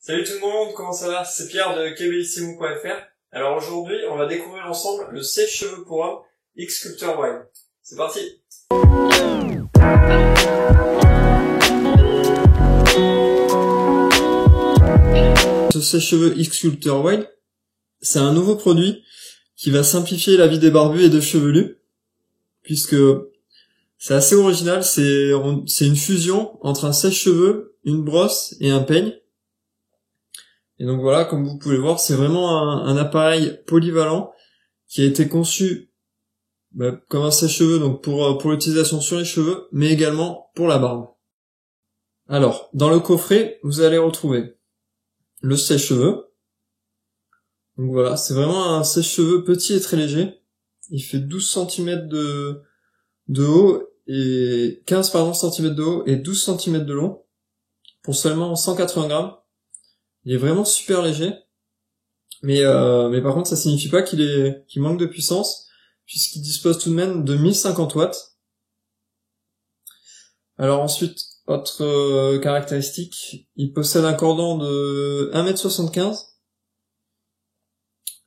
Salut tout le monde, comment ça va? C'est Pierre de kbissimo.fr. Alors aujourd'hui, on va découvrir ensemble le sèche-cheveux pour homme X-Sculptor Wild. C'est parti! Ce sèche-cheveux X-Sculptor Wild, c'est un nouveau produit qui va simplifier la vie des barbus et des chevelus, puisque c'est assez original, c'est une fusion entre un sèche-cheveux, une brosse et un peigne. Et donc voilà, comme vous pouvez le voir, c'est vraiment un appareil polyvalent qui a été conçu comme un sèche-cheveux, donc pour l'utilisation sur les cheveux, mais également pour la barbe. Alors, dans le coffret, vous allez retrouver le sèche-cheveux. Donc voilà, c'est vraiment un sèche-cheveux petit et très léger. Il fait 12 cm de haut et 15 cm de haut et 12 cm de long pour seulement 180 grammes. Il est vraiment super léger, mais par contre ça signifie pas qu'il manque de puissance, puisqu'il dispose tout de même de 1050 watts. Alors ensuite, autre caractéristique, il possède un cordon de 1m75,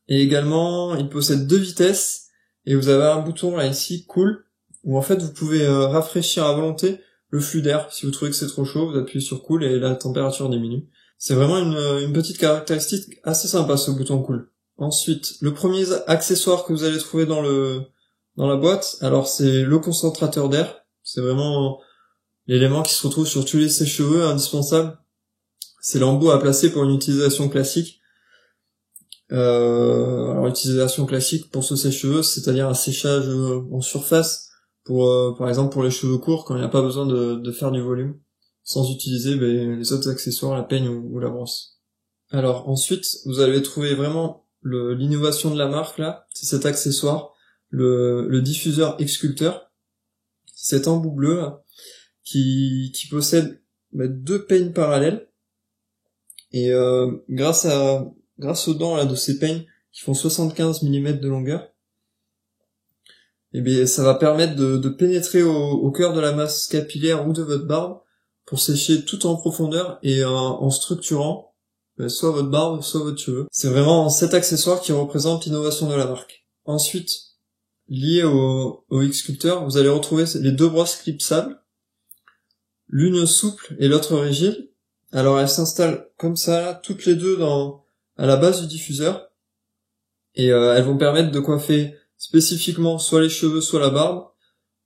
et également il possède 2 vitesses, et vous avez un bouton là ici, cool, où en fait vous pouvez rafraîchir à volonté le flux d'air. Si vous trouvez que c'est trop chaud, vous appuyez sur cool et la température diminue. C'est vraiment une petite caractéristique assez sympa, ce bouton cool. Ensuite, le premier accessoire que vous allez trouver dans la boîte, alors c'est le concentrateur d'air. C'est vraiment l'élément qui se retrouve sur tous les sèche-cheveux, indispensable. C'est l'embout à placer pour une utilisation classique. Alors utilisation classique pour ce sèche-cheveux, c'est-à-dire un séchage en surface, par exemple pour les cheveux courts, quand il n'y a pas besoin de faire du volume, sans utiliser les autres accessoires, la peigne ou la brosse. Alors ensuite, vous allez trouver vraiment l'innovation de la marque là, c'est cet accessoire, le diffuseur X-Sculptor. C'est cet embout bleu là, qui possède 2 peignes parallèles, et grâce aux dents là de ces peignes qui font 75 mm de longueur, et ça va permettre de pénétrer au cœur de la masse capillaire ou de votre barbe, pour sécher tout en profondeur et en structurant soit votre barbe, soit votre cheveu. C'est vraiment cet accessoire qui représente l'innovation de la marque. Ensuite, lié au X-Sculptor, vous allez retrouver les 2 brosses clipsables, l'une souple et l'autre rigide. Alors elles s'installent comme ça, là, toutes les deux à la base du diffuseur, et elles vont permettre de coiffer spécifiquement soit les cheveux, soit la barbe,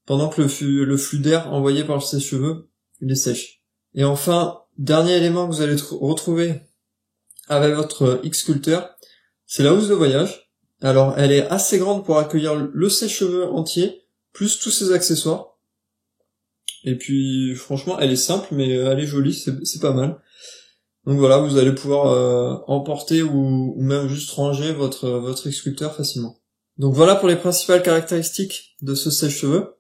pendant que le flux d'air envoyé par le sèche-cheveux les sèche. Et enfin, dernier élément que vous allez retrouver avec votre X-Sculptor, c'est la housse de voyage. Alors, elle est assez grande pour accueillir le sèche-cheveux entier, plus tous ses accessoires. Et puis, franchement, elle est simple, mais elle est jolie, c'est pas mal. Donc voilà, vous allez pouvoir emporter ou même juste ranger votre X-Sculptor facilement. Donc voilà pour les principales caractéristiques de ce sèche-cheveux.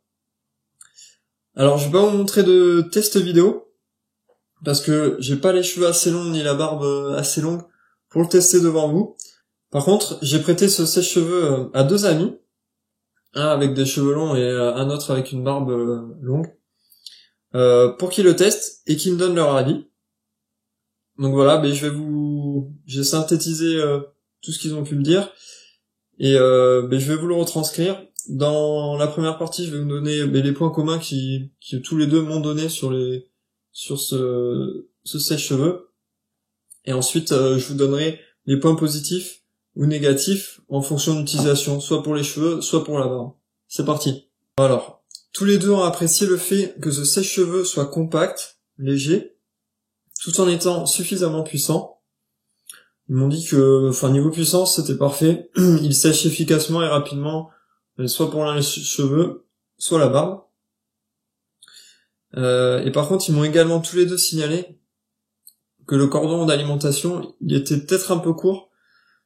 Alors je vais pas vous montrer de test vidéo, parce que j'ai pas les cheveux assez longs ni la barbe assez longue pour le tester devant vous. Par contre, j'ai prêté ce sèche-cheveux à 2 amis, un avec des cheveux longs et un autre avec une barbe longue, pour qu'ils le testent et qu'ils me donnent leur avis. Donc voilà, j'ai synthétisé tout ce qu'ils ont pu me dire, et je vais vous le retranscrire. Dans la première partie, je vais vous donner les points communs qui tous les deux m'ont donné sur ce sèche-cheveux. Et ensuite, je vous donnerai les points positifs ou négatifs en fonction de l'utilisation, soit pour les cheveux, soit pour la barbe. C'est parti. Alors, tous les deux ont apprécié le fait que ce sèche-cheveux soit compact, léger, tout en étant suffisamment puissant. Ils m'ont dit que, niveau puissance, c'était parfait. Il sèche efficacement et rapidement, soit pour les cheveux, soit la barbe. Et par contre, ils m'ont également tous les deux signalé que le cordon d'alimentation, il était peut-être un peu court,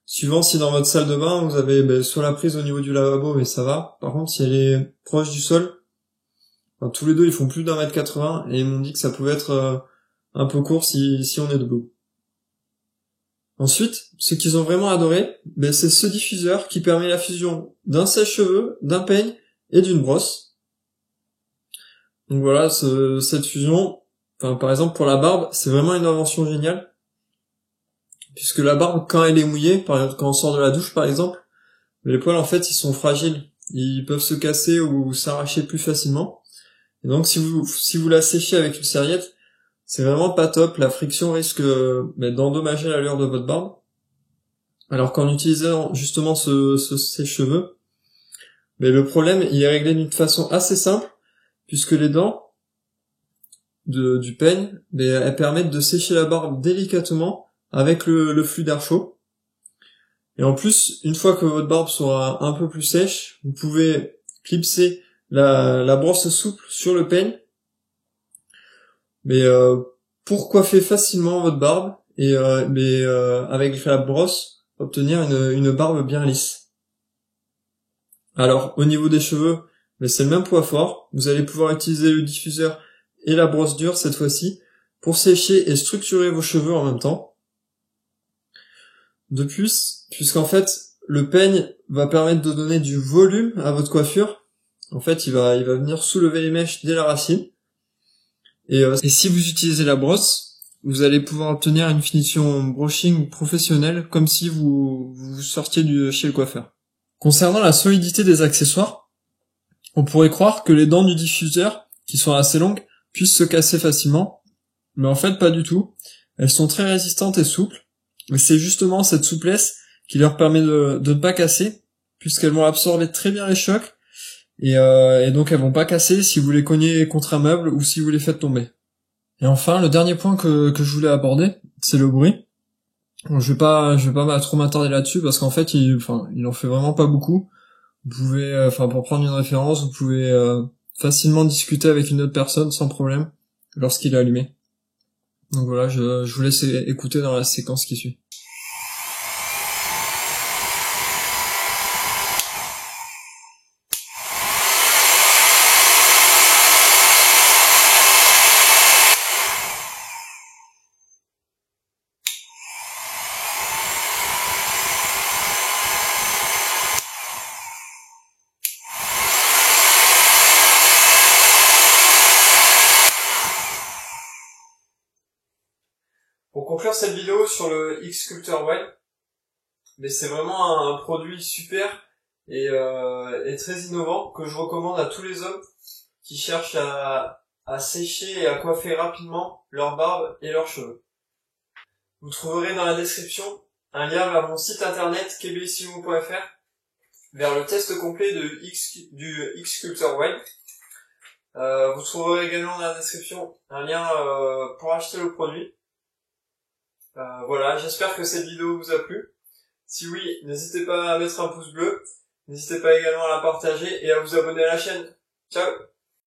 suivant si dans votre salle de bain, vous avez soit la prise au niveau du lavabo, mais ça va. Par contre, si elle est proche du sol, tous les deux, ils font plus d'1m80, et ils m'ont dit que ça pouvait être un peu court si on est debout. Ensuite, ce qu'ils ont vraiment adoré, c'est ce diffuseur qui permet la fusion d'un sèche-cheveux, d'un peigne et d'une brosse. Donc voilà, cette fusion, par exemple pour la barbe, c'est vraiment une invention géniale. puisque la barbe, quand elle est mouillée, par exemple quand on sort de la douche par exemple, les poils en fait ils sont fragiles, ils peuvent se casser ou s'arracher plus facilement. Et donc si vous la séchez avec une serviette, c'est vraiment pas top, la friction risque d'endommager l'allure de votre barbe. Alors qu'en utilisant justement ce sèche-cheveux, mais le problème il est réglé d'une façon assez simple, puisque les dents du peigne, elles permettent de sécher la barbe délicatement avec le flux d'air chaud. Et en plus, une fois que votre barbe sera un peu plus sèche, vous pouvez clipser la brosse souple sur le peigne, pour coiffer facilement votre barbe et avec la brosse obtenir une barbe bien lisse. Alors au niveau des cheveux, c'est le même poids fort. Vous allez pouvoir utiliser le diffuseur et la brosse dure cette fois-ci pour sécher et structurer vos cheveux en même temps. De plus, puisqu'en fait le peigne va permettre de donner du volume à votre coiffure, en fait il va venir soulever les mèches dès la racine. Et si vous utilisez la brosse, vous allez pouvoir obtenir une finition brushing professionnelle comme si vous sortiez chez le coiffeur. Concernant la solidité des accessoires, on pourrait croire que les dents du diffuseur, qui sont assez longues, puissent se casser facilement, mais en fait pas du tout. Elles sont très résistantes et souples, et c'est justement cette souplesse qui leur permet de ne pas casser, puisqu'elles vont absorber très bien les chocs, et donc elles vont pas casser si vous les cognez contre un meuble ou si vous les faites tomber. Et enfin, le dernier point que je voulais aborder, c'est le bruit. Bon, je vais pas trop m'attarder là-dessus parce qu'en fait, il en fait vraiment pas beaucoup. Vous pouvez, pour prendre une référence, vous pouvez facilement discuter avec une autre personne sans problème lorsqu'il est allumé. Donc voilà, je vous laisse écouter dans la séquence qui suit. Pour conclure cette vidéo sur le X-Sculptor Wild, mais c'est vraiment un produit super et très innovant que je recommande à tous les hommes qui cherchent à sécher et à coiffer rapidement leur barbe et leurs cheveux. Vous trouverez dans la description un lien vers mon site internet kebellissimo.fr vers le test complet du X-Sculptor Wild. Vous trouverez également dans la description un lien pour acheter le produit. Voilà, j'espère que cette vidéo vous a plu. Si oui, n'hésitez pas à mettre un pouce bleu, n'hésitez pas également à la partager et à vous abonner à la chaîne. Ciao!